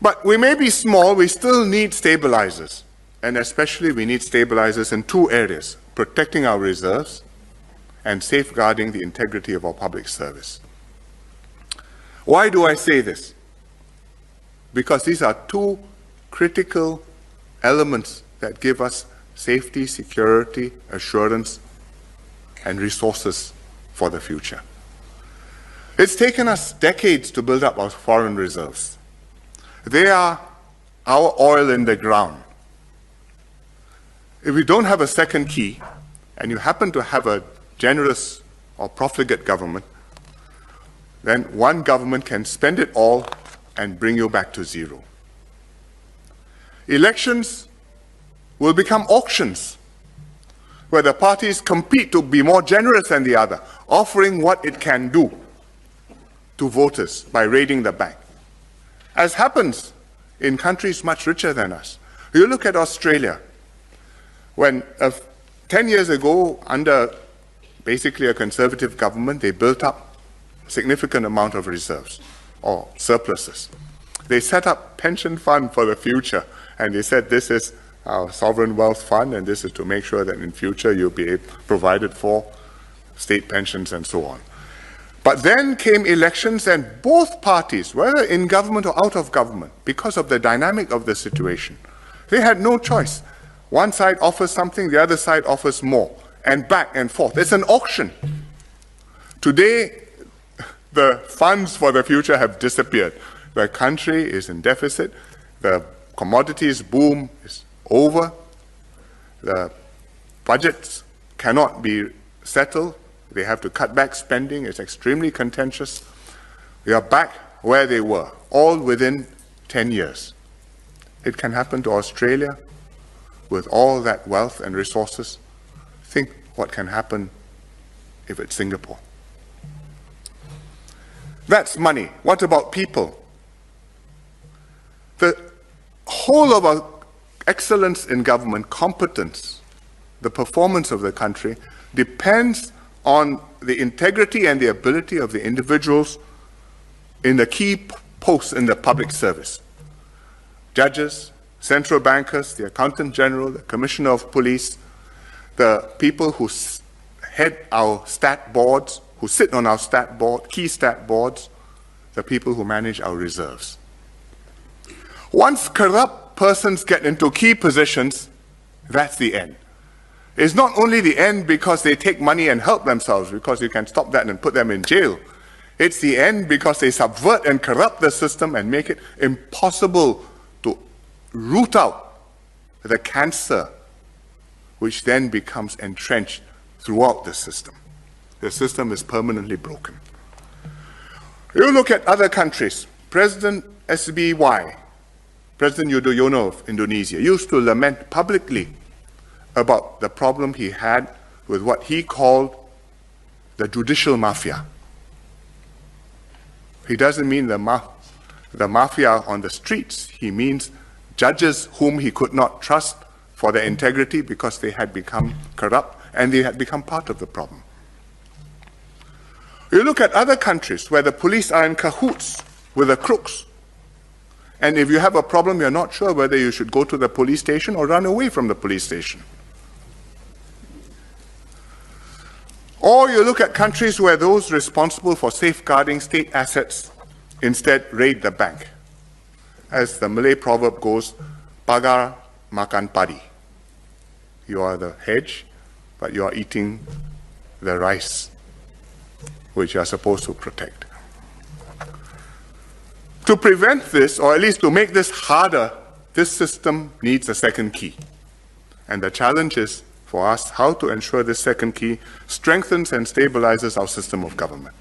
But we may be small, we still need stabilizers. And especially we need stabilizers in two areas: protecting our reserves and safeguarding the integrity of our public service. Why do I say this? Because these are two critical elements that give us safety, security, assurance, and resources for the future. It's taken us decades to build up our foreign reserves. They are our oil in the ground. If we don't have a second key, and you happen to have a generous or profligate government, then one government can spend it all and bring you back to zero. Elections will become auctions, where the parties compete to be more generous than the other, offering what it can do to voters by raiding the bank, as happens in countries much richer than us. You look at Australia, when 10 years ago, under basically a conservative government, they built up a significant amount of reserves or surpluses. They set up pension fund for the future, and they said this is our sovereign wealth fund, and this is to make sure that in future you'll be provided for state pensions and so on. But then came elections, and both parties, whether in government or out of government, because of the dynamic of the situation, they had no choice. One side offers something, the other side offers more, and back and forth. It's an auction. Today, the funds for the future have disappeared. The country is in deficit. The commodities boom is over. The budgets cannot be settled. They have to cut back spending. It's extremely contentious. We are back where they were, all within 10 years. It can happen to Australia with all that wealth and resources. Think what can happen if it's Singapore. That's money. What about people? The whole of our excellence in government, competence, the performance of the country depends on the integrity and the ability of the individuals in the key posts in the public service. Judges, central bankers, the accountant general, the commissioner of police, the people who head our stat boards, who sit on our stat board, key stat boards, the people who manage our reserves. Once corrupt persons get into key positions, that's the end. It's not only the end because they take money and help themselves, because you can stop that and put them in jail. It's the end because they subvert and corrupt the system and make it impossible to root out the cancer, which then becomes entrenched throughout the system. The system is permanently broken. You look at other countries. President SBY, President Yudhoyono of Indonesia, used to lament publicly about the problem he had with what he called the judicial mafia. He doesn't mean the mafia on the streets. He means judges whom he could not trust for their integrity because they had become corrupt and they had become part of the problem. You look at other countries where the police are in cahoots with the crooks. And if you have a problem, you're not sure whether you should go to the police station or run away from the police station. Or you look at countries where those responsible for safeguarding state assets instead raid the bank. As the Malay proverb goes, pagar makan padi. You are the hedge, but you are eating the rice, which you are supposed to protect. To prevent this, or at least to make this harder, this system needs a second key. And the challenge is for us how to ensure this second key strengthens and stabilizes our system of government.